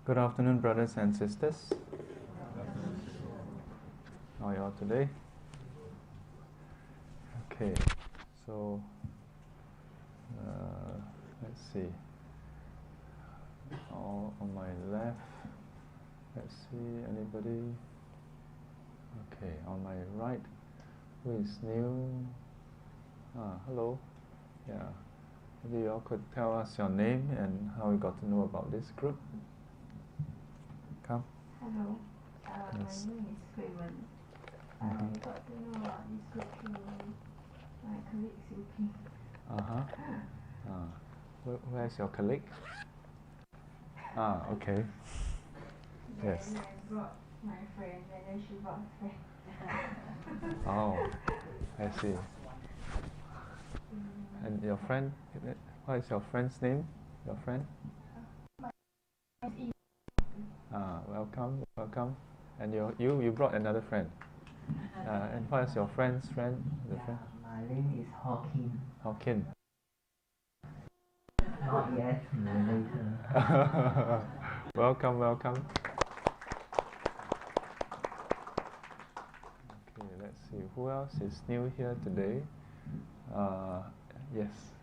Good afternoon, brothers and sisters. How are you all today? Okay, so let's see. All on my left. Let's see, anybody? Okay, on my right. Who is new? Hello. Yeah. Maybe you all could tell us your name and how you got to know about this group. Come. Hello. Yes. My name is Hui Wen. I got to know about this group through my colleague Silky. Where's your colleague? Okay. Yes. Then I brought my friend, and then she brought a friend. Oh, I see. And your friend, what is your friend's name? Your friend? Welcome. And you brought another friend. And what is your friend's friend? The friend? My name is Hawking. Hawking. Not yet, later. Welcome. Okay, let's see. Who else is new here today? Yes.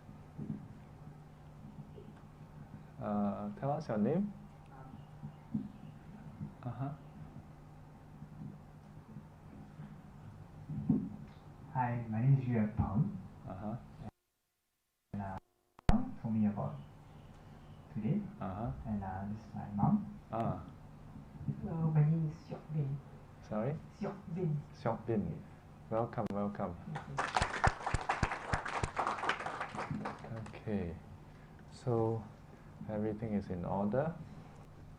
Tell us your name. Hi, my name is Yue Peng. And told me about today. And this is my mom. Hello, my name is Siok Bin. Sorry? Siok Bin. Siok Bin. Welcome. Okay. So everything is in order.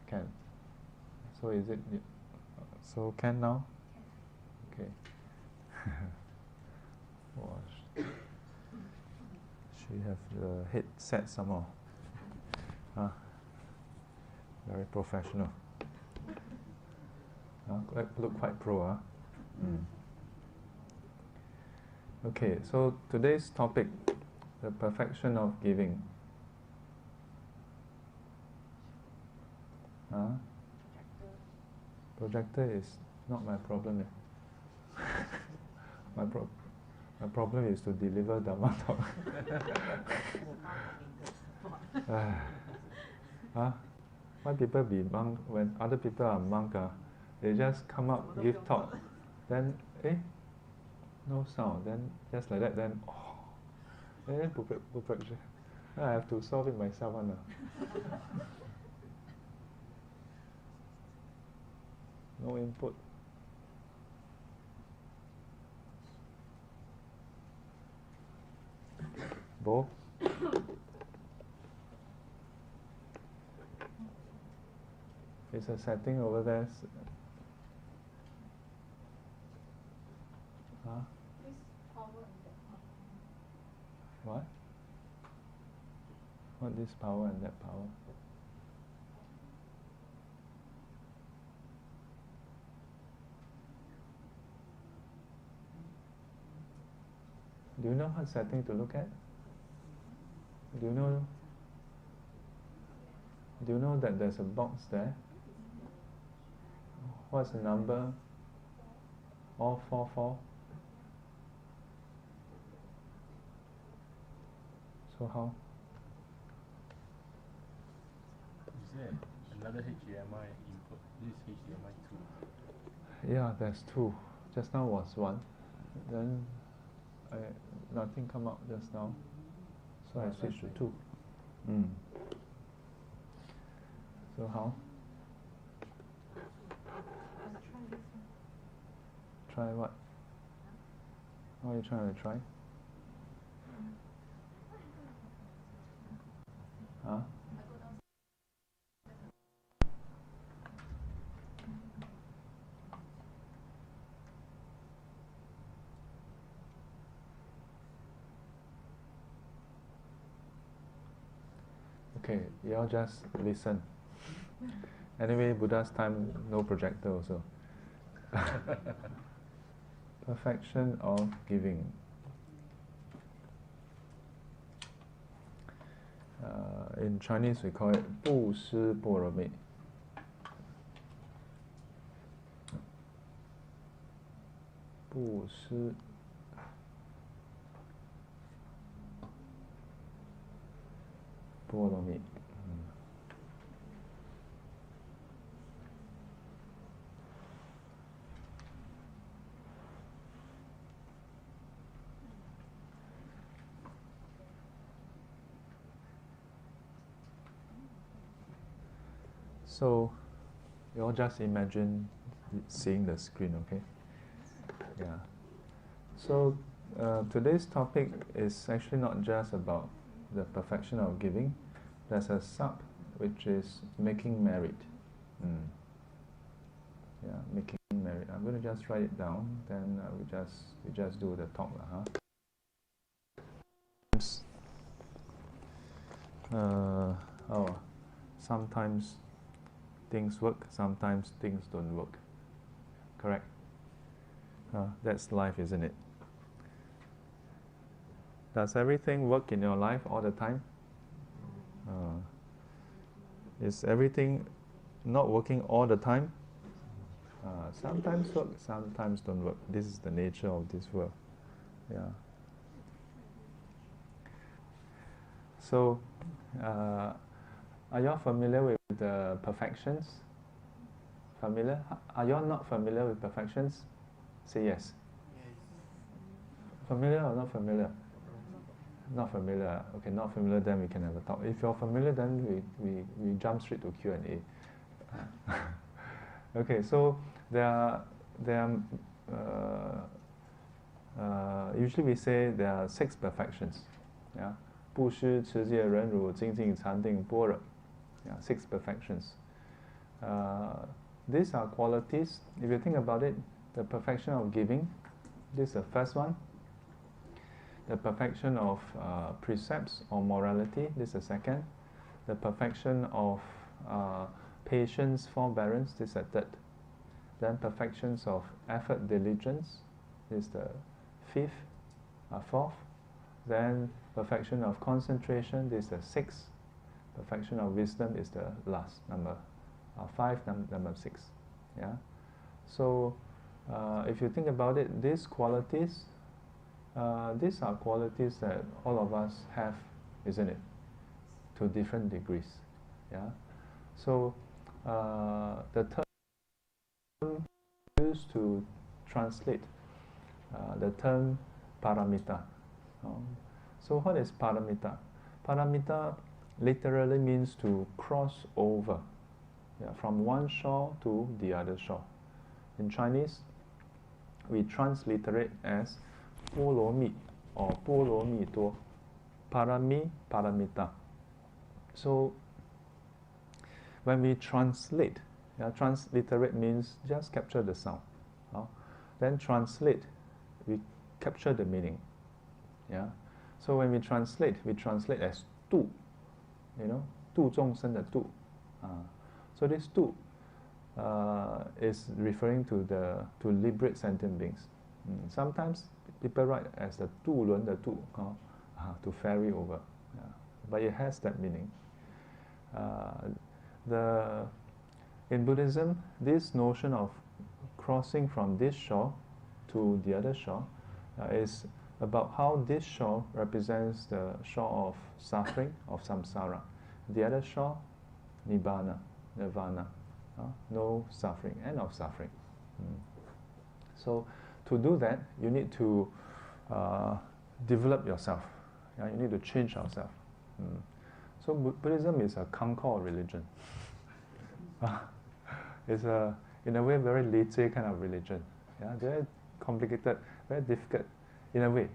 Can. So is it? So can now? Okay. She have the headset some more. Very professional. Look quite pro, Okay, so today's topic, the perfection of giving. Projector is not my problem. My problem is to deliver Dhamma talk. Why people be monk when other people are monk? They just come up, give talk, then no sound, then just like that, then perfection. I have to solve it myself. No input. Bo? It's a setting over there. This power and that power. What? What this power and that power? Do you know what setting to look at? Do you know that there's a box there? What's the number? All 4. So how? Is there another HDMI input? This is HDMI 2. Yeah, there's 2. Just now was 1. Then nothing come out just now. So I switched to 2. So how? Try what? What are you trying to try? Okay, you all just listen. Anyway, Buddha's time, no projector also. Perfection of giving. In Chinese we call it 布施般若蜜.布施 波罗蜜。So, you all just imagine seeing the screen, okay? Yeah. So, today's topic is actually not just about the perfection of giving. There's a sub which is making merit. Yeah, making merit. I'm going to just write it down. Then we just do the talk, sometimes things work, sometimes things don't work. Correct? That's life, isn't it? Does everything work in your life all the time? Is everything not working all the time? Sometimes work, sometimes don't work. This is the nature of this world. Yeah. So, are you all familiar with the perfections? Familiar? Are you all not familiar with perfections? Say yes. Familiar or not familiar? Not familiar. Okay, not familiar, then we can have a talk. If you're familiar, then we jump straight to Q&A. Okay, so usually we say there are 6 perfections. Yeah, 布施、持戒、忍辱、精进、禅定、般若. Yeah, 6 perfections. These are qualities. If you think about it, the perfection of giving, this is the first one. The perfection of precepts or morality, this is the second. The perfection of patience, forbearance, this is the third. Then perfections of effort, diligence, this is the fourth. Then perfection of concentration, this is the 6th. Perfection of wisdom is the last number. 5, number 6. Yeah. So if you think about it, these qualities are qualities that all of us have, isn't it? To different degrees. Yeah. So the term used to translate the term paramita. So what is paramita? Paramita literally means to cross over, from one shore to the other shore. In Chinese, we transliterate as 波罗蜜 or 波罗蜜多, parami, paramita. So when we translate, transliterate means just capture the sound. Then translate, we capture the meaning. Yeah. So when we translate as 度, 度众生的度. So this 度 is referring to liberate sentient beings. Sometimes people write as the 渡轮的渡, to ferry over. But it has that meaning. In Buddhism, this notion of crossing from this shore to the other shore is about how this shore represents the shore of suffering, of samsara. The other shore, nibbana, nirvana, no suffering, end of suffering. So to do that, you need to develop yourself. You need to change yourself. So Buddhism is a concord religion. It's in a way, very leceh kind of religion. Very complicated, very difficult. In a way.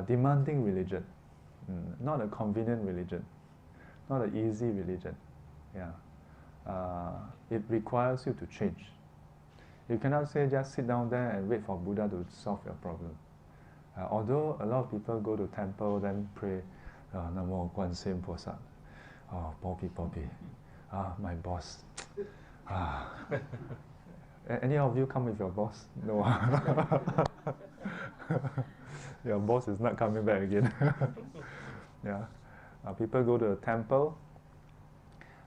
Demanding religion. Not a convenient religion. Not an easy religion. It requires you to change. You cannot say just sit down there and wait for Buddha to solve your problem. Although a lot of people go to temple, then pray, Namo Guan Sim Posat. Oh, Bobby. My boss. Any of you come with your boss? No. Your boss is not coming back again. People go to the temple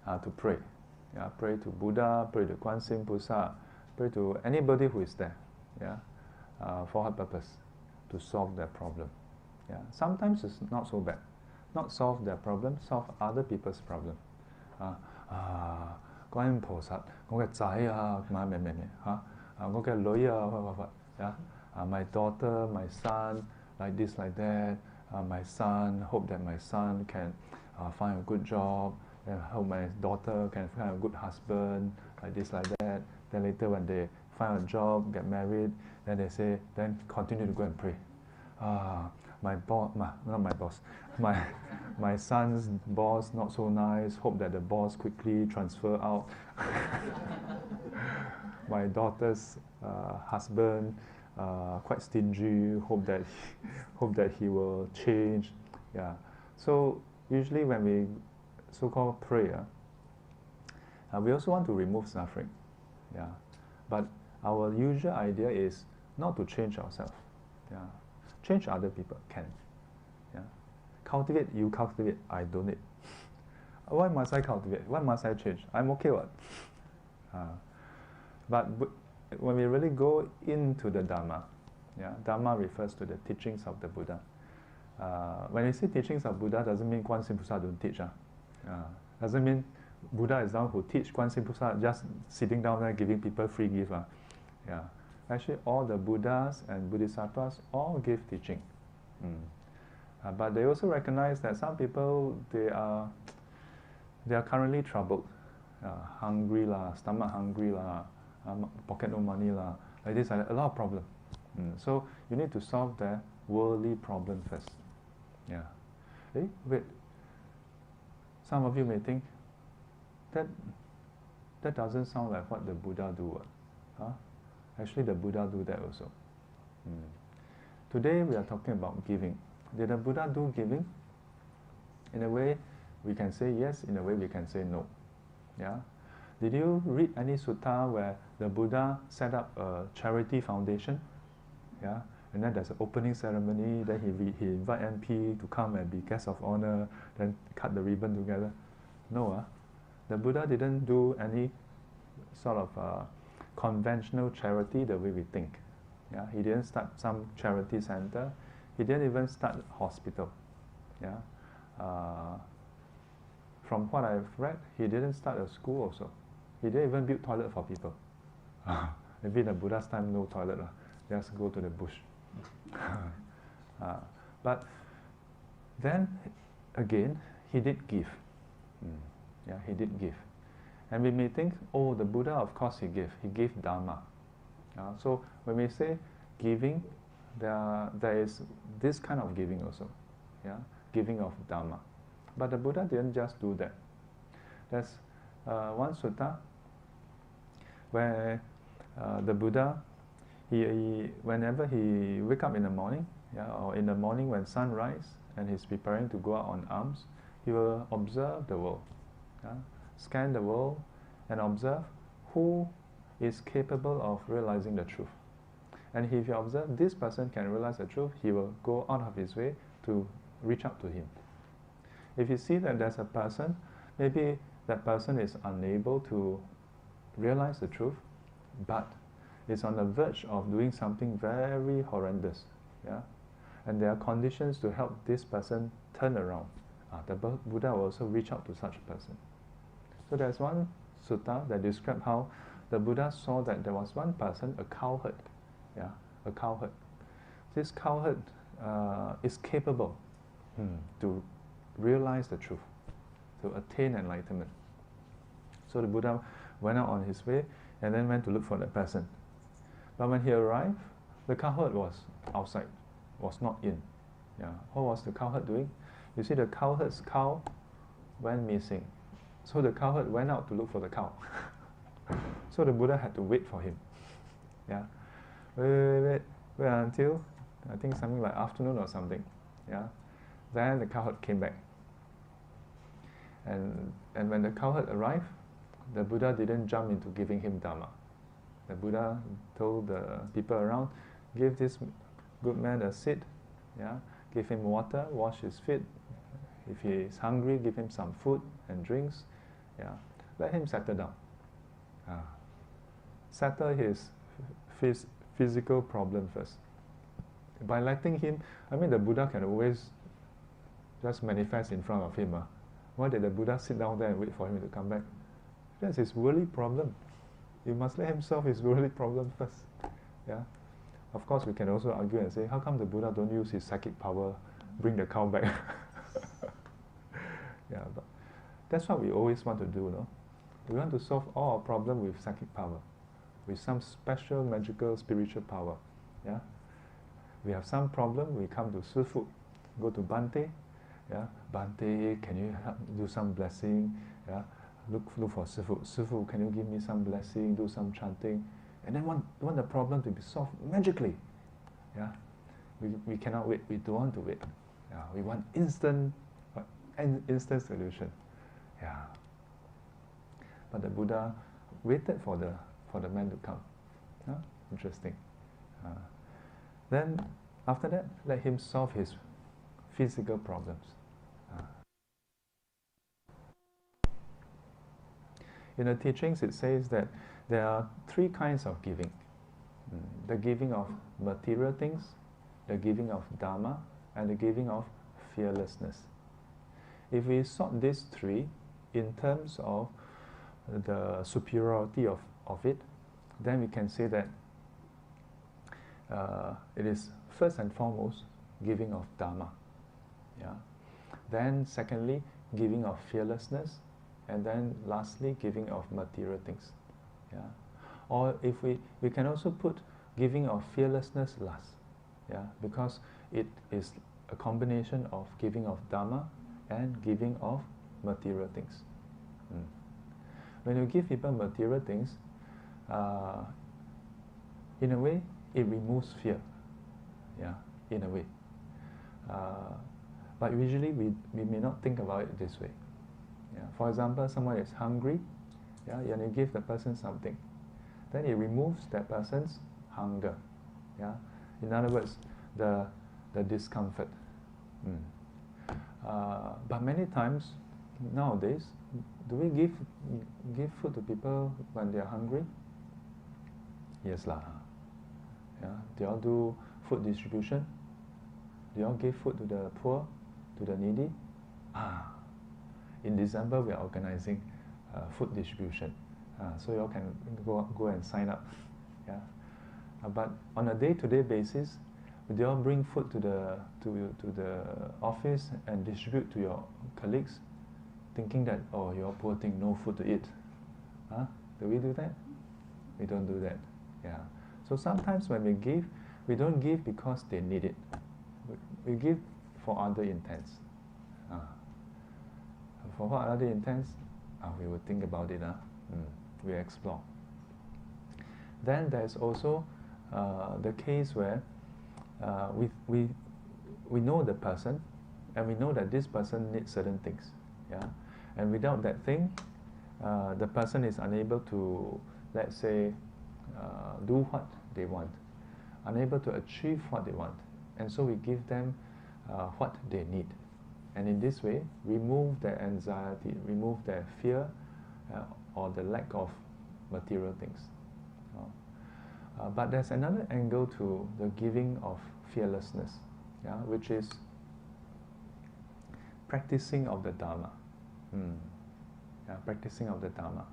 to pray. Pray to Buddha, pray to Guan Sim Posat, pray to anybody who is there. yeah, for her purpose, to solve their problem. Yeah, sometimes it's not so bad. Not solve their problem, solve other people's problem. 觀音菩薩，我嘅仔啊，咩嚇，我嘅女啊，乜my daughter, my son, like this, like that. My son, hope that my son can find a good job, and hope my daughter can find a good husband, like this, like that. Then later when they find a job, get married, then they say, then continue to go and pray. My boss, not my boss, my son's boss not so nice, hope that the boss quickly transfer out. My daughter's husband, quite stingy, hope that he will change. Yeah. So usually when we so-called pray, we also want to remove suffering. Yeah. But our usual idea is not to change ourselves. Yeah. Change other people can. Yeah. Cultivate, you cultivate, I donate. Why must I cultivate? Why must I change? I'm okay what? But when we really go into the Dharma, yeah, Dharma refers to the teachings of the Buddha. When we say teachings of Buddha, doesn't mean Guan Yin菩薩 don't teach. Doesn't mean Buddha is the one who teach, Guan Yin菩薩 just sitting down there giving people free gift. Yeah. Actually, all the Buddhas and Bodhisattvas all give teaching. But they also recognize that some people, they are currently troubled. Hungry lah, stomach hungry lah, pocket no money lah, like this, a lot of problems. So you need to solve their worldly problem first. Yeah. Wait. Some of you may think that doesn't sound like what the Buddha do. Actually, the Buddha do that also. Today we are talking about giving. Did the Buddha do giving? In a way, we can say yes. In a way, we can say no. Yeah. Did you read any sutta where the Buddha set up a charity foundation? Yeah. And then there's an opening ceremony. Then he invite MP to come and be guest of honor. Then cut the ribbon together. No. The Buddha didn't do any sort of conventional charity the way we think. Yeah. He didn't start some charity center. He didn't even start a hospital. Yeah. From what I've read, he didn't start a school also. He didn't even build toilet for people. Maybe in the Buddha's time, no toilet. Just go to the bush. But then, again, he did give. Yeah, he did give. And we may think, oh, the Buddha, of course he gave. He gave Dharma. So when we say giving, there is this kind of giving also. Yeah, giving of Dharma. But the Buddha didn't just do that. There's one sutta where the Buddha, whenever he wake up in the morning, yeah, or in the morning when sun rise and he's preparing to go out on alms, he will observe the world, yeah, scan the world and observe who is capable of realizing the truth. And if you observe this person can realize the truth, he will go out of his way to reach out to him. If you see that there's a person, maybe that person is unable to realize the truth, but is on the verge of doing something very horrendous, yeah, and there are conditions to help this person turn around. The Buddha will also reach out to such a person. So there's one sutta that describes how the Buddha saw that there was one person, a cowherd, yeah, a cowherd. This cowherd is capable to realize the truth, to attain enlightenment. So the Buddha went out on his way and then went to look for that person. But when he arrived, the cowherd was outside, was not in. Yeah. What was the cowherd doing? You see, the cowherd's cow went missing. So the cowherd went out to look for the cow. So the Buddha had to wait for him. Yeah. Wait until, I think something like afternoon or something. Yeah. Then the cowherd came back. And when the cowherd arrived, the Buddha didn't jump into giving him Dharma. The Buddha told the people around, give this good man a seat, yeah, give him water, wash his feet. If he is hungry, give him some food and drinks. Yeah, let him settle down. Settle his physical problem first. By letting him, I mean the Buddha can always just manifest in front of him. Why did the Buddha sit down there and wait for him to come back? That's his worldly problem. You must let him solve his worldly problem first. Yeah. Of course, we can also argue and say, how come the Buddha don't use his psychic power, bring the cow back? Yeah, but that's what we always want to do, no? We want to solve all our problems with psychic power, with some special, magical, spiritual power. Yeah. We have some problem, we come to Sifu, go to Bante. Yeah, Bante, can you help do some blessing? Yeah, look for Sifu. Sifu, can you give me some blessing? Do some chanting, and then want the problem to be solved magically. Yeah, we cannot wait. We don't want to wait. Yeah, we want instant solution. Yeah. But the Buddha waited for the man to come. Yeah? Interesting. Then after that, let him solve his physical problems. In the teachings, it says that there are three kinds of giving. The giving of material things, the giving of Dharma, and the giving of fearlessness. If we sort these three in terms of the superiority of it, then we can say that it is first and foremost giving of Dharma. Yeah. Then secondly, giving of fearlessness, and then lastly, giving of material things. Yeah. Or if we can also put giving of fearlessness last. Yeah, because it is a combination of giving of Dharma and giving of material things. When you give people material things, in a way, it removes fear. Yeah, in a way. But usually we may not think about it this way. Yeah. For example, someone is hungry, yeah, and you give the person something, then it removes that person's hunger. Yeah. In other words, the discomfort. But many times nowadays, do we give food to people when they are hungry? Yes lah. Yeah. Do you all do food distribution? Do you all give food to the poor, to the needy? In December we are organizing food distribution, so you all can go and sign up. Yeah. But on a day-to-day basis, do you all bring food to the office and distribute to your colleagues, thinking that, oh, you're poor thing, no food to eat? Do we do that? We don't do that. Yeah. So sometimes when we give, we don't give because they need it. We give for other intents. For what other intents? We will think about it. We explore. Then there's also the case where we know the person, and we know that this person needs certain things. Yeah, and without that thing, the person is unable to, let's say, do what they want, unable to achieve what they want, and so we give them what they need, and in this way remove their anxiety, remove their fear, or the lack of material things. But there's another angle to the giving of fearlessness, yeah, which is practicing of the Dharma. Yeah, practicing of the Dharma.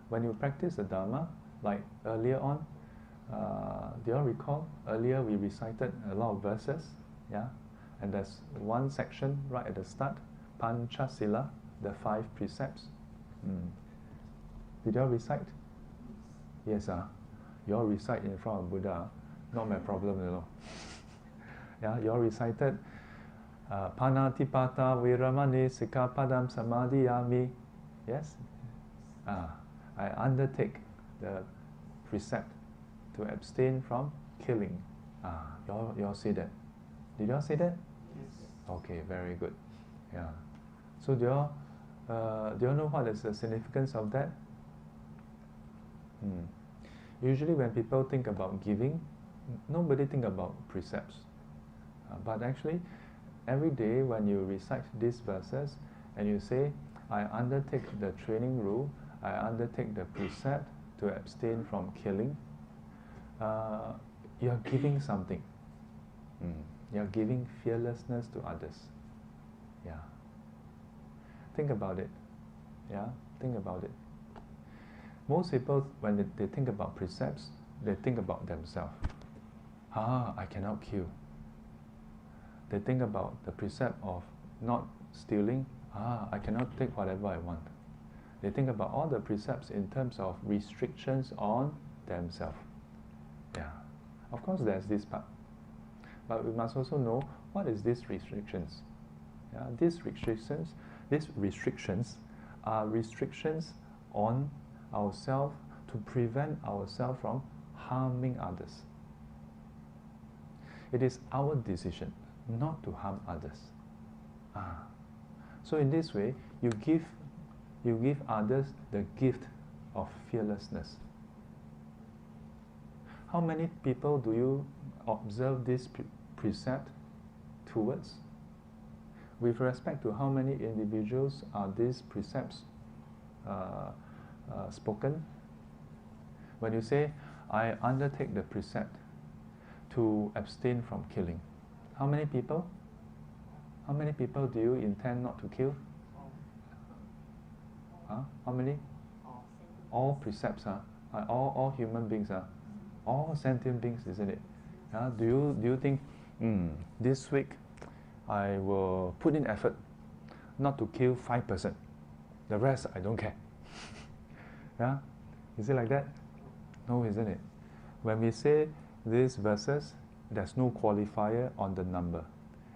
When you practice the Dharma, like earlier on, do you all recall? Earlier we recited a lot of verses, yeah, and there's one section right at the start, Panchasila, the 5 precepts. Did you all recite? Yes, you all recite in front of Buddha, not my problem, you know. Yeah, you all recited Panatipata Viramani Sikapadam Samadhiyami. Yes? I undertake the precept to abstain from killing. You all say that. Did you all say that? Yes. Okay, very good. Yeah. So do you all know what is the significance of that? Usually when people think about giving, nobody think about precepts. But actually, every day when you recite these verses and you say, I undertake the training rule, I undertake the precept to abstain from killing, you are giving something. You are giving fearlessness to others. Yeah. Think about it. Yeah, think about it. Most people, when they think about precepts, they think about themselves. I cannot kill. They think about the precept of not stealing. I cannot take whatever I want. They think about all the precepts in terms of restrictions on themselves. Yeah. Of course, there's this part. But we must also know what is these restrictions. Yeah? These restrictions are restrictions on ourselves to prevent ourselves from harming others. It is our decision not to harm others. So in this way, you give others the gift of fearlessness. How many people do you observe this precept towards? With respect to how many individuals are these precepts spoken? When you say, I undertake the precept to abstain from killing, how many people? How many people do you intend not to kill? How many? All precepts, all human beings, all sentient beings, isn't it? Do you think, this week I will put in effort not to kill 5%. The rest I don't care. Yeah? Is it like that? No, isn't it? When we say these verses, there's no qualifier on the number.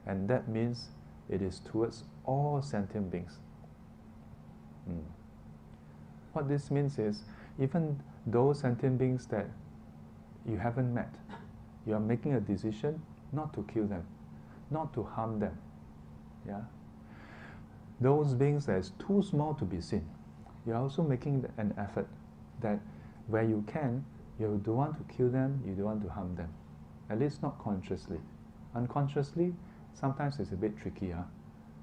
And that means it is towards all sentient beings. What this means is, even those sentient beings that you haven't met, you are making a decision not to kill them, not to harm them. Yeah? Those beings that is too small to be seen, you are also making an effort that where you can, you don't want to kill them, you don't want to harm them. At least not consciously. Unconsciously, sometimes it's a bit tricky.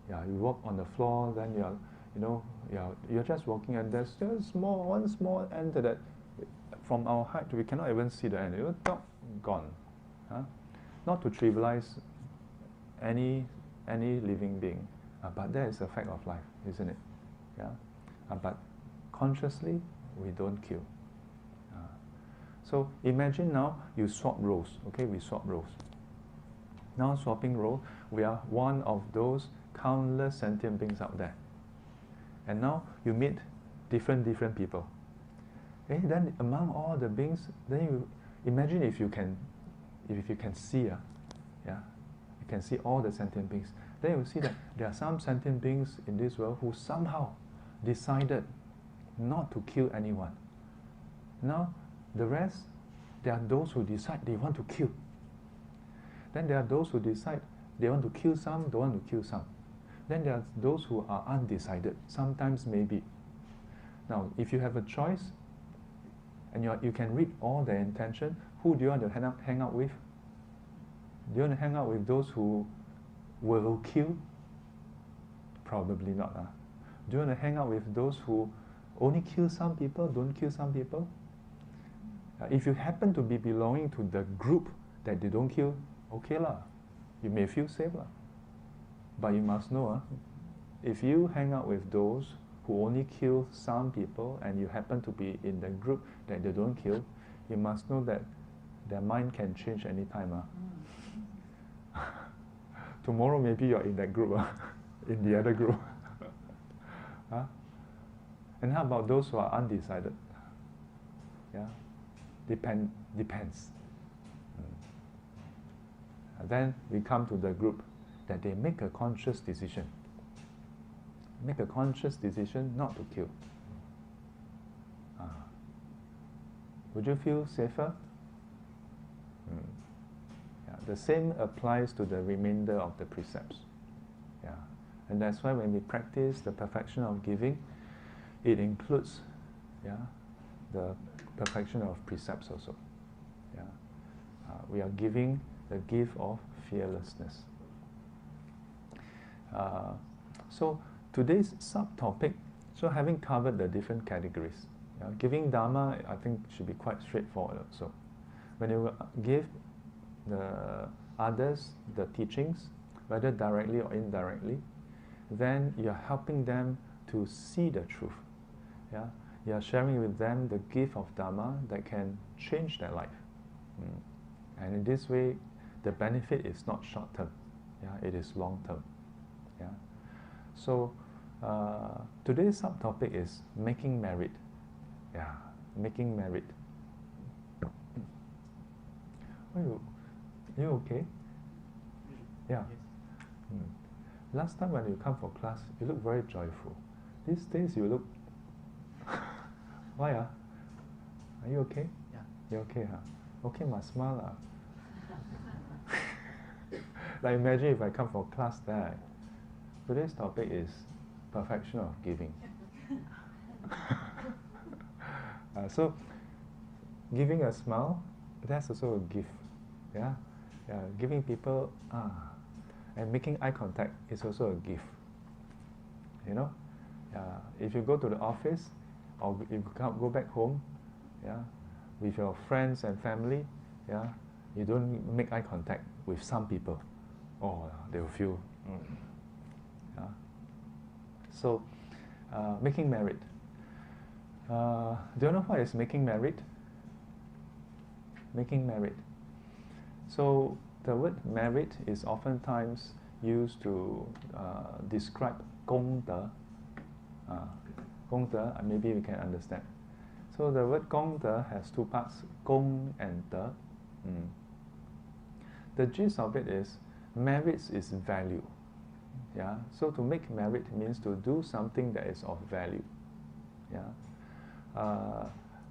Yeah, you walk on the floor, then you're just walking, and there's just one small ant that from our height we cannot even see the ant. You're gone. Not to trivialize any living being, but that is a fact of life, isn't it? Yeah. But consciously, we don't kill. So imagine now you swap roles. Okay, we swap roles. Now swapping role, we are one of those countless sentient beings out there. And now you meet different people. Then among all the beings, then you imagine if you can see, you can see all the sentient beings. Then you will see that there are some sentient beings in this world who somehow decided not to kill anyone. Now, the rest, there are those who decide they want to kill. Then there are those who decide they want to kill some, don't want to kill some. Then there are those who are undecided, sometimes maybe. Now, if you have a choice, and you can read all their intention, who do you want to hang out with? Do you want to hang out with those who will kill? Probably not. Do you want to hang out with those who only kill some people, don't kill some people? If you happen to be belonging to the group that they don't kill, okay lah, you may feel safe lah. But you must know, if you hang out with those who only kill some people and you happen to be in the group that they don't kill, you must know that their mind can change anytime. Tomorrow maybe you're in that group, in the other group. And how about those who are undecided? Yeah, depends. Then we come to the group that they make a conscious decision. Make a conscious decision not to kill. Would you feel safer? Yeah, the same applies to the remainder of the precepts. Yeah, and that's why when we practice the perfection of giving, it includes, the perfection of precepts also. Yeah, we are giving the gift of fearlessness. So today's subtopic, so having covered the different categories, giving Dharma I think should be quite straightforward also. when you give the others the teachings, whether directly or indirectly, then you're helping them to see the truth. Yeah? You're sharing with them the gift of Dharma that can change their life. And in this way, the benefit is not short term. Yeah? It is long term. Yeah? So today's subtopic is making merit. Yeah, making merit. Are you okay? Yeah. Yes. Last time when you come for class, you look very joyful. These days you look. Why? Are you okay? Yeah. You okay? Okay, must smile. Like imagine if I come for class there. Today's topic is perfection of giving. So, giving a smile, that's also a gift. Yeah, giving people and making eye contact is also a gift. You know, if you go to the office or if you can't go back home, yeah, with your friends and family, yeah, you don't make eye contact with some people. Oh, they will feel. Yeah. So, making merit. Do you know what is making merit? Making merit. So the word merit is oftentimes used to describe 功德. 功德, maybe we can understand. So the word 功德 has two parts, 功 and 德. The gist of it is, merits is value. Yeah. So to make merit means to do something that is of value. Yeah.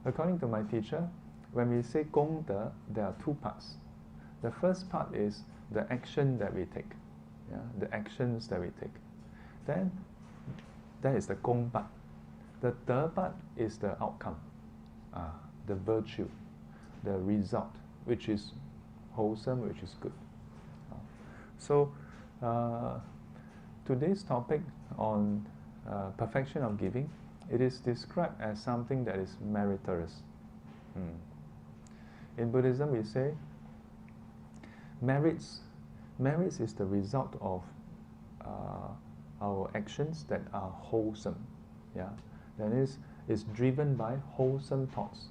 According to my teacher, when we say 功德, there are two parts. The first part is the action that we take. Yeah, the actions that we take. Then that is the 功 part. The 德 part is the outcome, the virtue, the result, which is wholesome, which is good. So today's topic on perfection of giving, it is described as something that is meritorious. In Buddhism, we say merits is the result of our actions that are wholesome. Yeah, that is driven by wholesome thoughts.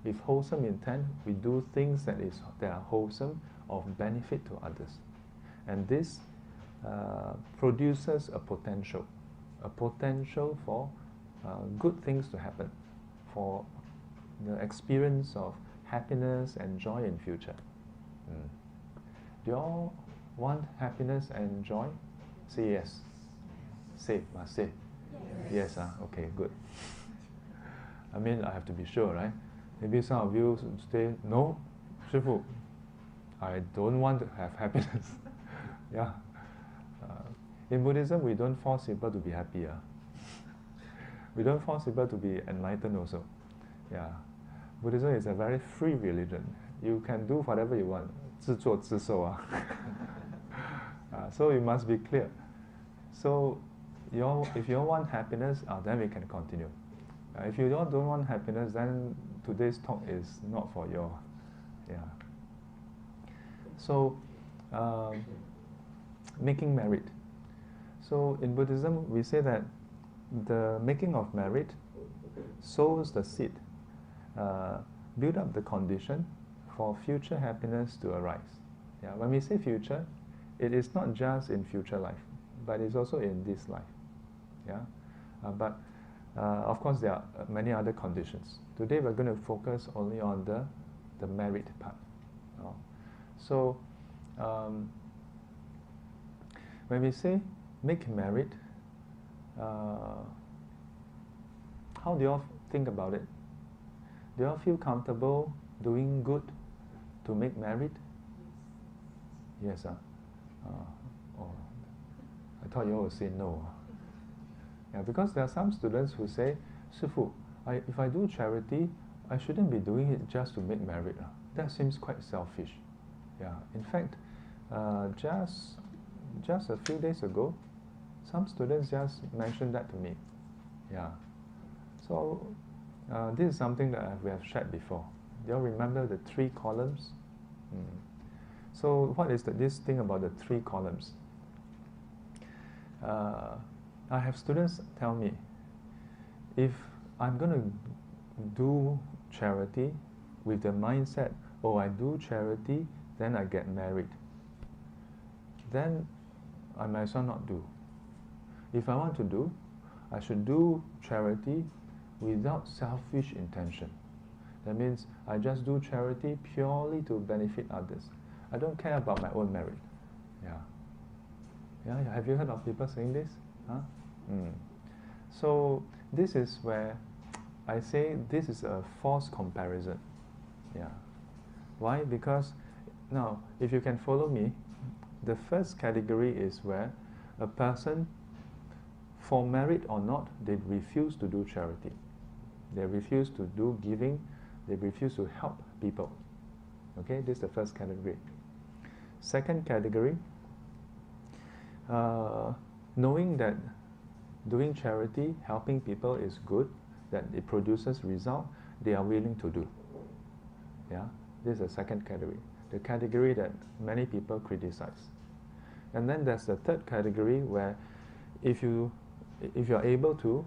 With wholesome intent, we do things that are wholesome, of benefit to others, and this produces a potential for good things to happen, for the experience of happiness and joy in future. Do you all want happiness and joy? Say yes. Say, must say. Yes. Yes, okay, good. I mean, I have to be sure, right? Maybe some of you say, no, Shifu, I don't want to have happiness. Yeah. In Buddhism, we don't force people to be happy. We don't force people to be enlightened also. Yeah. Buddhism is a very free religion. You can do whatever you want. 自作自受. So you must be clear. So if you all want happiness, then we can continue. If you all don't want happiness, then today's talk is not for you. Yeah. So making merit. So in Buddhism, we say that the making of merit sows the seed, build up the condition for future happiness to arise. Yeah, when we say future, it is not just in future life, but it's also in this life. Yeah, but of course there are many other conditions. Today we're going to focus only on the merit part. So when we say make merit, how do you all think about it? Do you all feel comfortable doing good to make merit? Yes, I thought you all would say no. Yeah, because there are some students who say, Shifu, if I do charity, I shouldn't be doing it just to make merit. That seems quite selfish. Yeah, in fact, just a few days ago, some students just mentioned that to me. Yeah. So this is something that we have shared before. Do you all remember the 3 columns? So what is this thing about the 3 columns? I have students tell me, if I'm going to do charity with the mindset, oh, I do charity, then I get married, then I might as well not do. If I want to do, I should do charity without selfish intention. That means I just do charity purely to benefit others. I don't care about my own merit. Yeah, have you heard of people saying this? Huh? So this is where I say this is a false comparison. Yeah. Why? Because now, if you can follow me, the first category is where a person, for merit or not, they refuse to do charity. They refuse to do giving. They refuse to help people. Okay, this is the first category. Second category, knowing that doing charity, helping people is good, that it produces result, they are willing to do. Yeah, this is the second category, the category that many people criticize. And then there's the third category where if you are able to,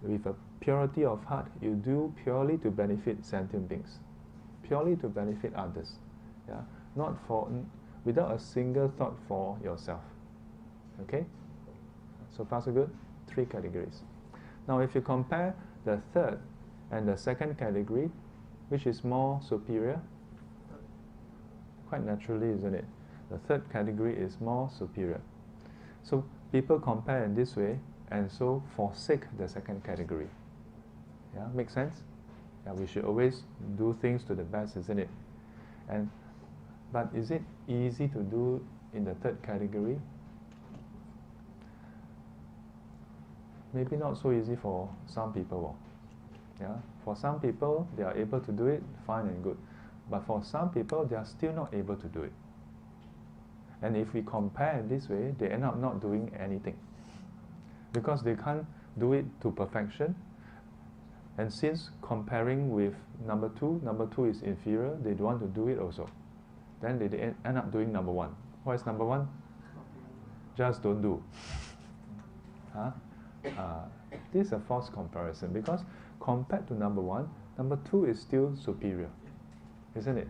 with a purity of heart, you do purely to benefit sentient beings, purely to benefit others. Yeah, not for without a single thought for yourself. Okay? So far so good? 3 categories. Now if you compare the third and the second category, which is more superior? Quite naturally, isn't it? The third category is more superior. So people compare in this way and so forsake the second category. Yeah, make sense? Yeah, we should always do things to the best, isn't it? But is it easy to do in the third category? Maybe not so easy for some people. Yeah, for some people, they are able to do it, fine and good. But for some people, they are still not able to do it. And if we compare in this way, they end up not doing anything. Because they can't do it to perfection. And since comparing with number 2 is inferior, they don't want to do it also. Then they end up doing number 1. What is number 1? Just don't do. Huh? This is a false comparison because compared to number 1, number 2 is still superior, isn't it?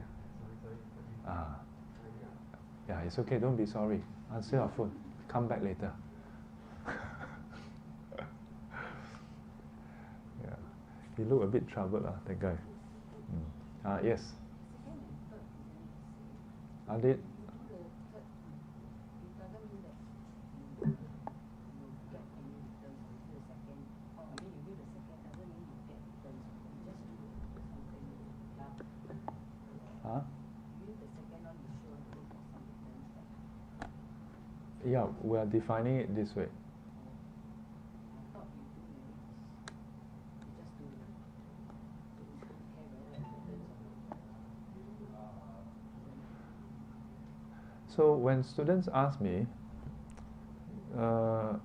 Yeah, it's okay, don't be sorry. Answer your phone. Come back later. Yeah, he looked a bit troubled, that guy. Yes. Are they? Yeah, we are defining it this way. So when students ask me,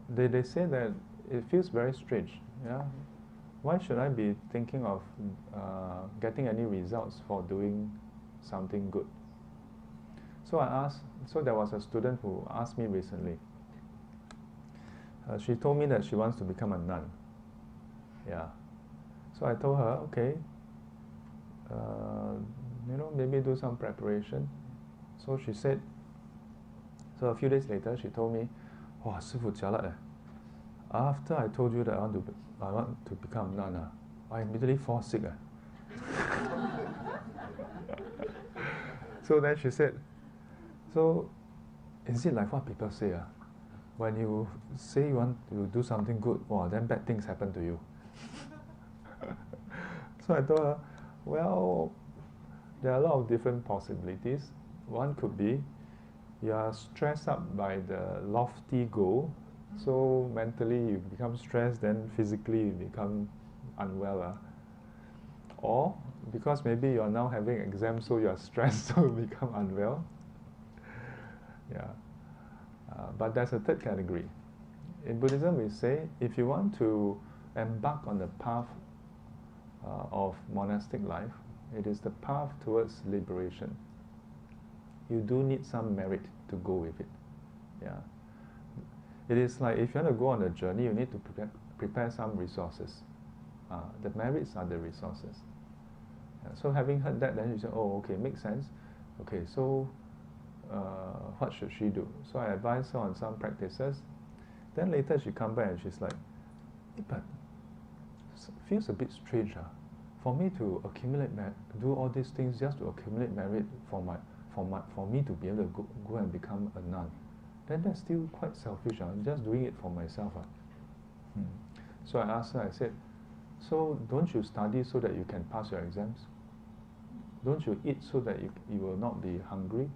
they say that it feels very strange. Yeah, why should I be thinking of getting any results for doing something good? So I asked. So there was a student who asked me recently. She told me that she wants to become a nun. Yeah. So I told her, okay, maybe do some preparation. So she said. So a few days later, she told me, "Wow, 师父 jialat eh. After I told you that I want to become a nun, I immediately fall sick. So then she said, so is it like what people say? When you say you want to do something good, wow, then bad things happen to you. So I told her, well, there are a lot of different possibilities. One could be you are stressed up by the lofty goal, so mentally you become stressed, then physically you become unwell. Or because maybe you are now having exams, so you are stressed, so you become unwell. Yeah. But there's a third category. In Buddhism, we say if you want to embark on the path of monastic life, It is the path towards liberation. You do need some merit to go with it. Yeah. It is like if you want to go on a journey, you need to prepare some resources. The merits are the resources. Yeah. So having heard that, then you say, oh, okay, makes sense. Okay, so what should she do? So I advise her on some practices. Then later she come back and she's like, but feels a bit strange. For me to accumulate do all these things just to accumulate merit for me to be able to go and become a nun, then that's still quite selfish. I'm just doing it for myself. So I asked her, I said, so don't you study so that you can pass your exams? Don't you eat so that you will not be hungry?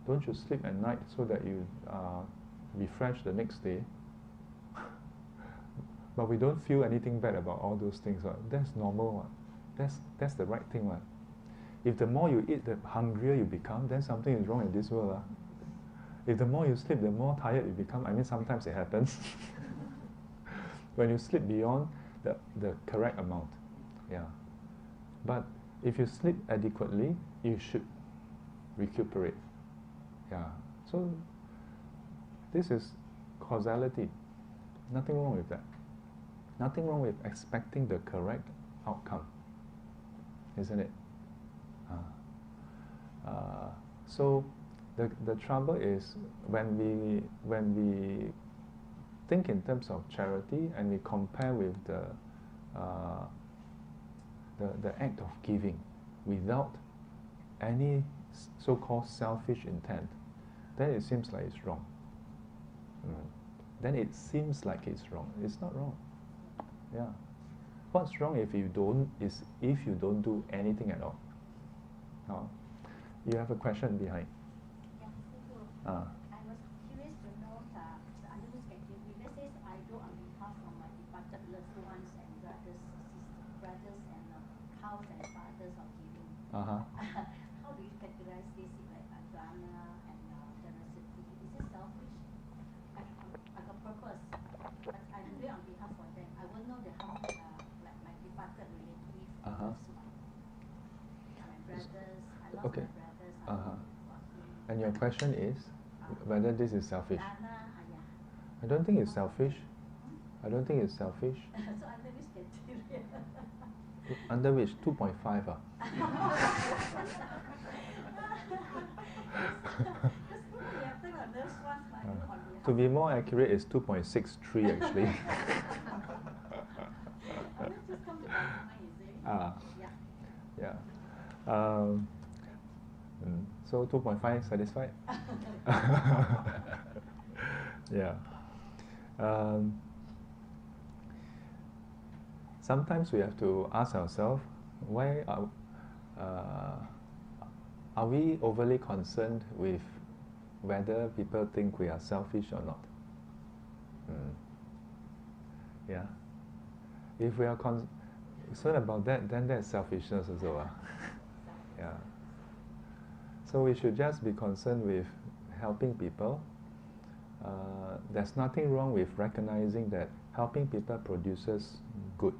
Don't you sleep at night so that you be fresh the next day? But we don't feel anything bad about all those things. That's normal. That's the right thing. If the more you eat, the hungrier you become, then something is wrong in this world. If the more you sleep, the more tired you become. I mean, sometimes it happens. When you sleep beyond the correct amount. Yeah. But if you sleep adequately, you should recuperate. Yeah. So this is causality. Nothing wrong with that. Nothing wrong with expecting the correct outcome, isn't it? So the trouble is when we think in terms of charity and we compare with the act of giving without any so-called selfish intent, then it seems like it's wrong. Then it seems like it's wrong. It's not wrong. Yeah. What's wrong if you don't do anything at all? No. You have a question behind. Yeah, I was curious to know under this category, let's say I do on behalf of my departed loved ones and brothers and cows and fathers of giving. How do you categorize this like dana and generosity? Is it selfish? I got purpose, but I'm doing on behalf of them. I won't know how like my departed relative loves my brothers. I lost Okay. my brothers. And your question is whether this is selfish? I don't think it's selfish. I don't think it's selfish. So under which criteria? Under which? 2.5 To be more accurate, it's 2.63 actually. Yeah. So 2.5 satisfied? Yeah. Sometimes we have to ask ourselves, why are we overly concerned with whether people think we are selfish or not? Yeah. If we are concerned about that, then that's selfishness also. Yeah. So we should just be concerned with helping people. There's nothing wrong with recognizing that helping people produces good.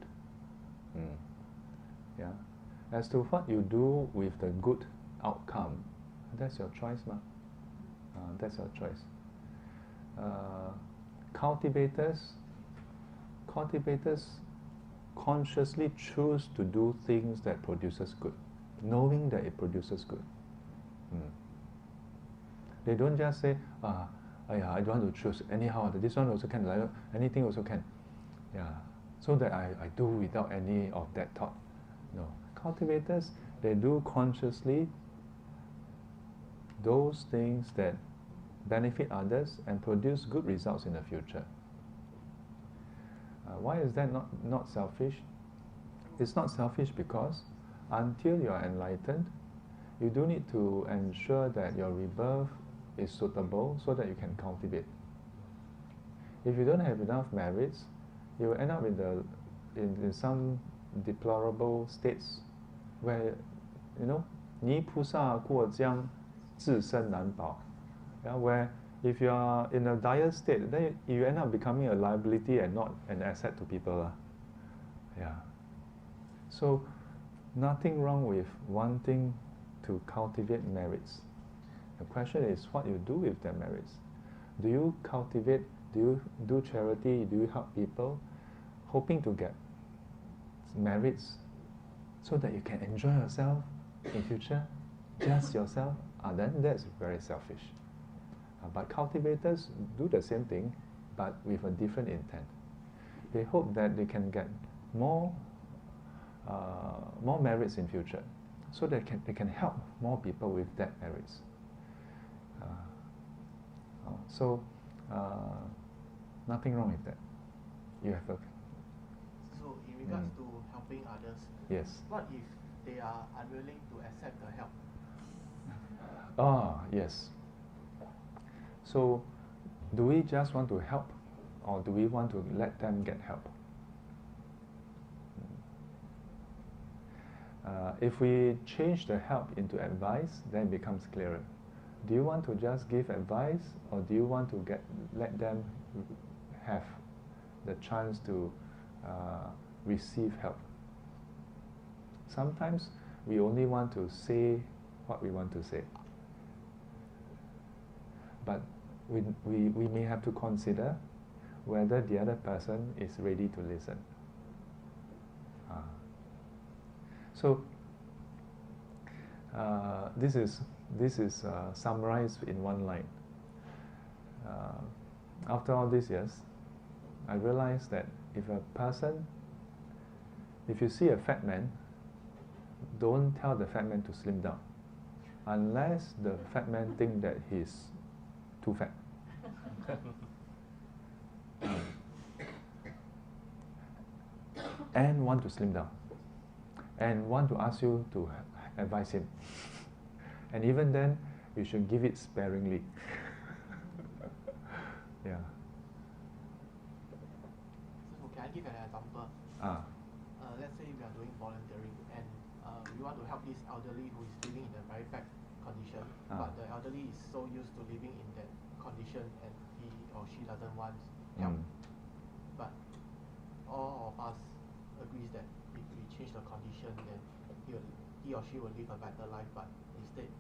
Yeah. As to what you do with the good outcome, that's your choice, that's your choice. Cultivators consciously choose to do things that produces good, knowing that it produces good. They don't just say, I don't want to choose anyhow, this one also can, anything also can. Yeah. So that I do without any of that thought. No. Cultivators, they do consciously those things that benefit others and produce good results in the future. Why is that not selfish? It's not selfish because until you are enlightened, you do need to ensure that your rebirth is suitable so that you can cultivate. If you don't have enough merits, you will end up in some deplorable states where,泥菩萨过江自身难保. Where if you are in a dire state, then you end up becoming a liability and not an asset to people. Yeah. So nothing wrong with wanting to cultivate merits. The question is what you do with the merits. Do you cultivate, do you do charity, do you help people, hoping to get merits so that you can enjoy yourself in future, just yourself? Then that's very selfish. But cultivators do the same thing, but with a different intent. They hope that they can get more merits in future, so that they can help more people with that merits. Nothing wrong with that. You have a... So in regards to helping others, yes. What if they are unwilling to accept the help? Yes. So, do we just want to help, or do we want to let them get help? If we change the help into advice, then it becomes clearer. Do you want to just give advice, or do you want to let them have the chance to receive help? Sometimes we only want to say what we want to say. But we may have to consider whether the other person is ready to listen. So this is summarized in one line. After all these years, I realized that if you see a fat man, don't tell the fat man to slim down, unless the fat man thinks that he's too fat. And want to slim down, and want to ask you to advise him. And even then, you should give it sparingly. Yeah. So can I give an example? Let's say we are doing volunteering, and we want to help this elderly who is living in a very bad condition, but the elderly is so used to living in that condition, and he or she doesn't want help. But all of us agrees that if we change the condition, then he or she will live a better life, but instead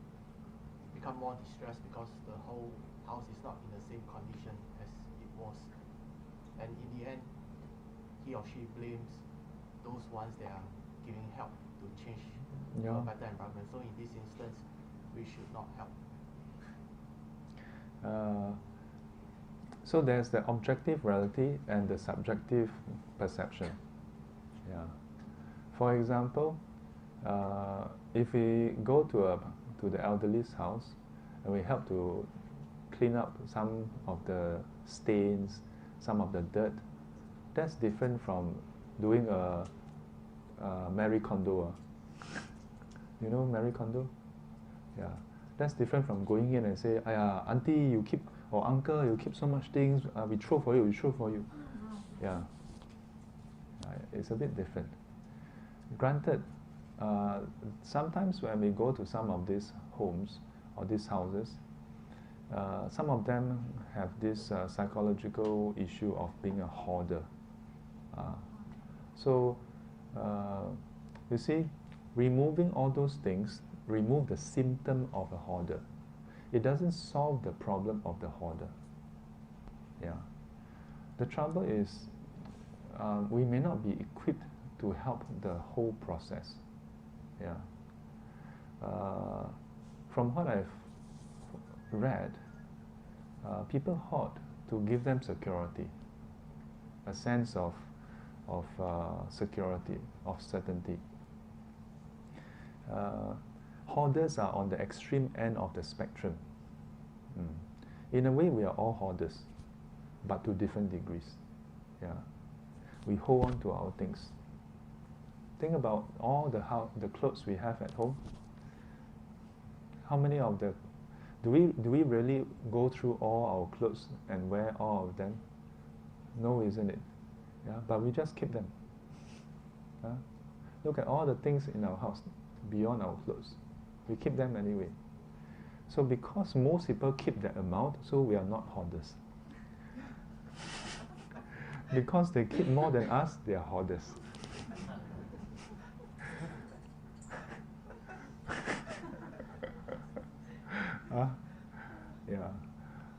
become more distressed because the whole house is not in the same condition as it was. And in the end, he or she blames those ones that are giving help to change to a better environment. So in this instance, we should not help. So there's the objective reality and the subjective perception. Yeah. For example, if we go to the elderly's house and we help to clean up some of the stains, some of the dirt, that's different from doing a Marie Kondo. You know Marie Kondo? Yeah. That's different from going in and say, auntie, you keep, or uncle, you keep so much things, we throw for you, we throw for you. Yeah. It's a bit different. Granted, sometimes when we go to some of these homes or these houses, some of them have this psychological issue of being a hoarder. So, you see, removing all those things, remove the symptom of a hoarder. It doesn't solve the problem of the hoarder. Yeah. The trouble is, we may not be equipped to help the whole process. Yeah. From what I've read, people hoard to give them security, a sense of security, of certainty. Hoarders are on the extreme end of the spectrum. In a way, we are all hoarders, but to different degrees. Yeah. We hold on to our things. Think about all the clothes we have at home. How many of the do we really go through all our clothes and wear all of them? No, isn't it? Yeah, but we just keep them. Look at all the things in our house beyond our clothes. We keep them anyway. So because most people keep that amount, so we are not hoarders. Because they keep more than us, they are hoarders.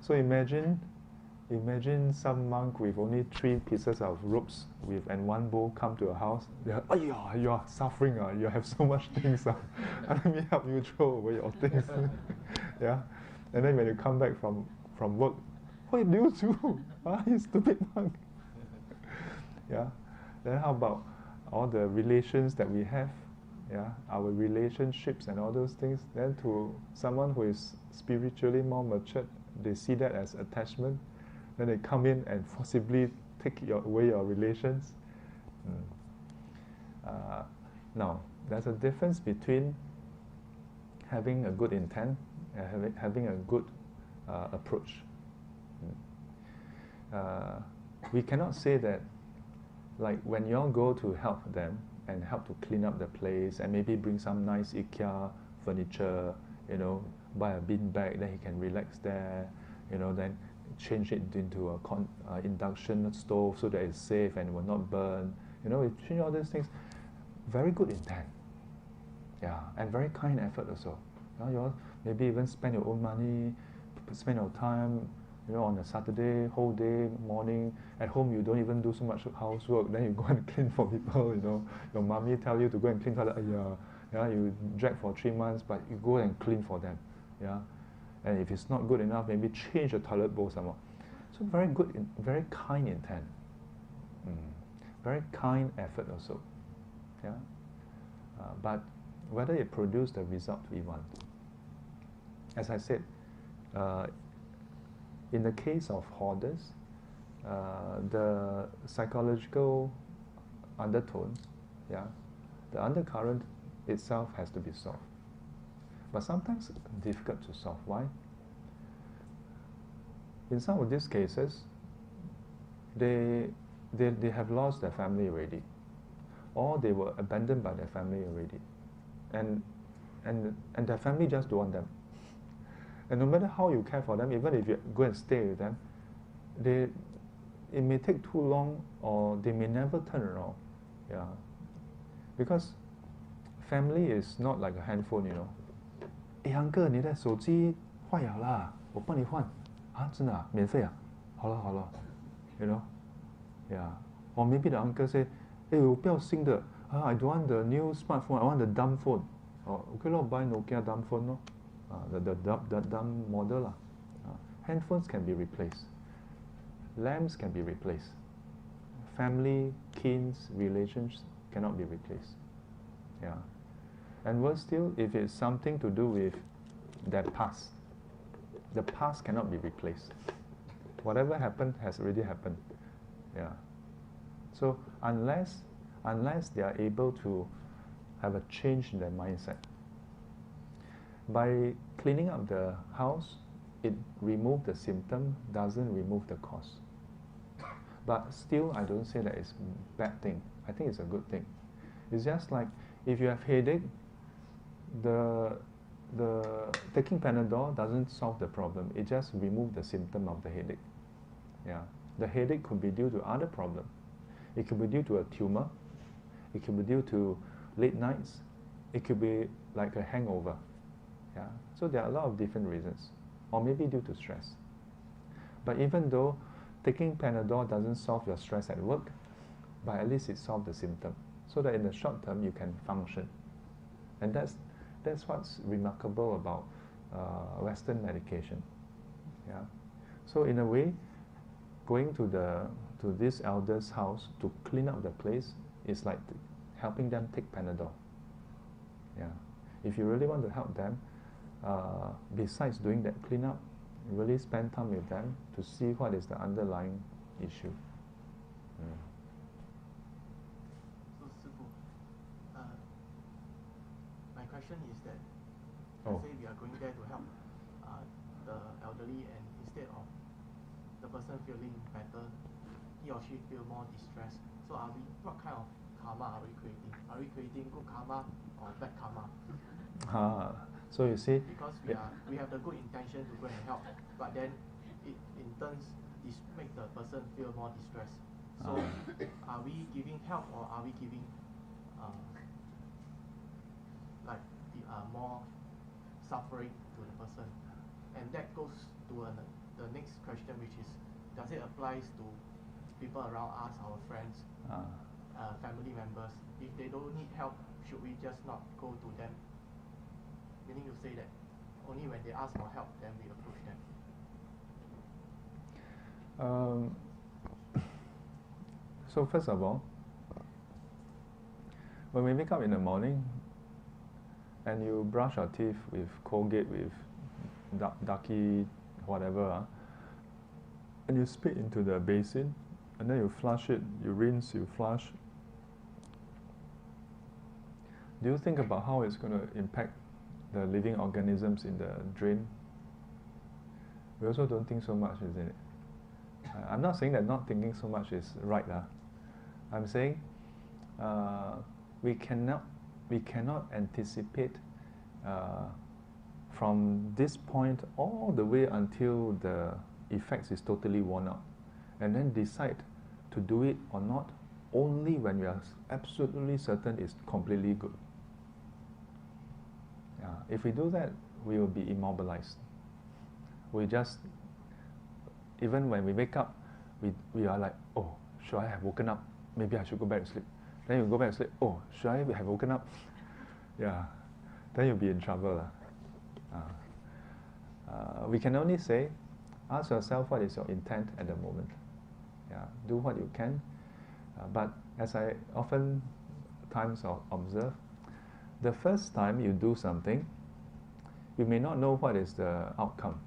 So imagine some monk with only 3 pieces of ropes and 1 bowl come to a house. They're, oh, you are suffering, you have so much things. Let me help you throw away your things. Yeah, and then when you come back from work, what do you do? You stupid monk. Yeah, then how about all the relations that we have? Yeah, our relationships and all those things. Then to someone who is spiritually more matured, they see that as attachment. Then they come in and forcibly take away your relations. Now, there's a difference between having a good intent and having a good approach. We cannot say that, like when you all go to help them and help to clean up the place and maybe bring some nice IKEA furniture, buy a bean bag, then he can relax there, then change it into a induction stove so that it's safe and will not burn. We change all these things. Very good intent. Yeah, and very kind effort also. You all maybe even spend your own money, spend your time, on a Saturday, whole day, morning. At home you don't even do so much housework, then you go and clean for people, Your mommy tell you to go and clean toilet, you drag for 3 months, but you go and clean for them. Yeah. And if it's not good enough, maybe change the toilet bowl some more. So very good, very kind intent. Very kind effort also. Yeah. But whether it produces the result we want. As I said, in the case of hoarders, the psychological undertone, the undercurrent itself has to be solved. But sometimes it's difficult to solve. Why? In some of these cases, they have lost their family already, or they were abandoned by their family already, and their family just don't want them. And no matter how you care for them, even if you go and stay with them, it may take too long, or they may never turn around. Yeah, because family is not like a handphone, uncle, 你的手机坏了啦，我帮你换。啊，真的啊，免费啊？好了好了，yeah. Or maybe the uncle say, 我不要新的，I don't want the new smartphone, I want the dumb phone. Okay lor, buy Nokia dumb phone lor. The dumb model lah. Handphones can be replaced. Lamps can be replaced. Family, kins, relations cannot be replaced. Yeah. And worse still, if it's something to do with their past, the past cannot be replaced. Whatever happened has already happened. Yeah. So unless they are able to have a change in their mindset, by cleaning up the house, it removes the symptom, doesn't remove the cause. But still, I don't say that it's a bad thing. I think it's a good thing. It's just like if you have headache, the taking Panadol doesn't solve the problem. It just removes the symptom of the headache. Yeah, the headache could be due to other problems. It could be due to a tumor. It could be due to late nights. It could be like a hangover. Yeah, so there are a lot of different reasons, or maybe due to stress. But even though taking Panadol doesn't solve your stress at work, but at least it solves the symptom, so that in the short term you can function. And that's what's remarkable about Western medication. Yeah. So in a way, going to this elder's house to clean up the place is like helping them take Panadol. Yeah. If you really want to help them, besides doing that cleanup, really spend time with them to see what is the underlying issue. So, Sifu, my question is that, let's say we are going there to help the elderly, and instead of the person feeling better, he or she feel more distressed. So what kind of karma are we creating? Are we creating good karma or bad karma? So you see, because we have the good intention to go and help, but then it in turns make the person feel more distressed. So are we giving help, or are we giving more suffering to the person? And that goes to the next question, which is, does it applies to people around us, our friends, family members? If they don't need help, should we just not go to them? Meaning to say that only when they ask for help, then we approach them. So first of all, when we wake up in the morning and you brush our teeth with Colgate, with Ducky, whatever, and you spit into the basin, and then you flush it, you rinse, you flush. Do you think about how it's going to impact the living organisms in the drain? We also don't think so much, isn't it? I'm not saying that not thinking so much is right. I'm saying we cannot anticipate from this point all the way until the effects is totally worn out, and then decide to do it or not only when we are absolutely certain it's completely good. If we do that, we will be immobilized. We just, even when we wake up, we are like, oh, should I have woken up? Maybe I should go back to sleep. Then you go back to sleep, oh, should I have woken up? Yeah, then you'll be in trouble. We can only say, ask yourself what is your intent at the moment. Do what you can. But as I often times observe, the first time you do something, you may not know what is the outcome.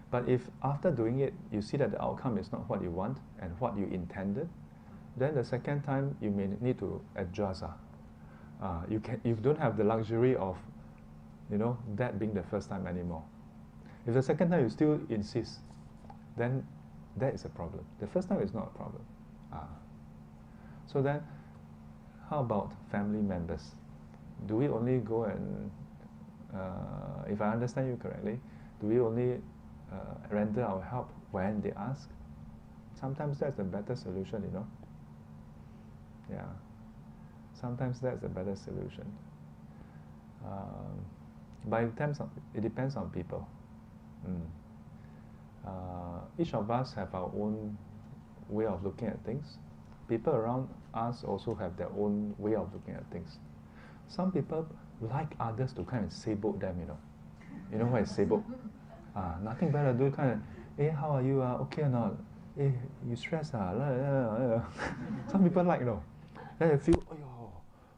But if after doing it, you see that the outcome is not what you want and what you intended, then the second time you may need to adjust. You don't have the luxury of, that being the first time anymore. If the second time you still insist, then that is a problem. The first time is not a problem. So then, how about family members? Do we only go and, if I understand you correctly, do we only render our help when they ask? Sometimes that's the better solution, Sometimes that's the better solution. But it depends on people. Each of us have our own way of looking at things. People around us also have their own way of looking at things. Some people like others to kind of sayboat them, You know what is sayboat? Nothing better to do, kind of, hey, how are you? Okay or not? Hey, you stressed? Some people like, Then they feel,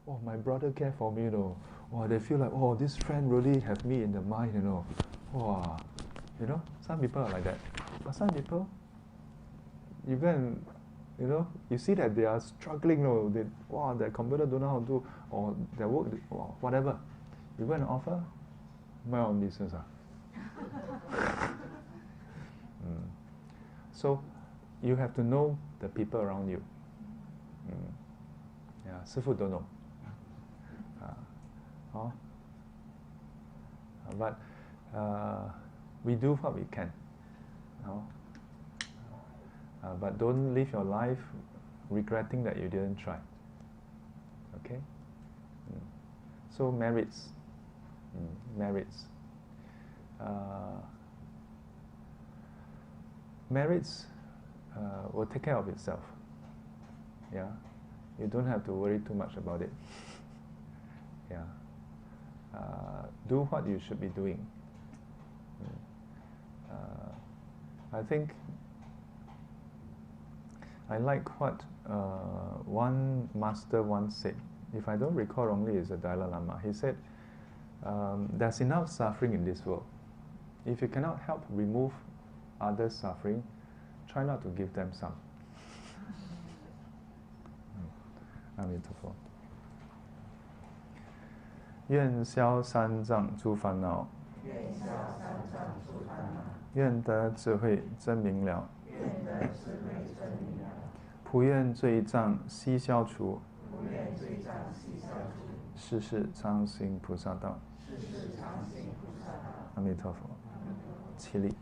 oh, my brother care for me, Or they feel like, oh, this friend really have me in the mind, Wow. Some people are like that. But some people, you go and, you see that they are struggling, their computer don't know how to do, or their work, or whatever. You go and offer, my own business. So, you have to know the people around you. Sifu don't know. But we do what we can. But don't live your life regretting that you didn't try. Okay? So merits. Merits will take care of itself. You don't have to worry too much about it. Do what you should be doing. I think I like what one master once said. If I don't recall wrongly, it's the Dalai Lama. He said, there's enough suffering in this world. If you cannot help remove others' suffering, try not to give them some. Amitabha. 愿消三障诸烦恼，愿得智慧真明了，普愿罪障悉消除，世世常行菩萨道。阿弥陀佛，起立。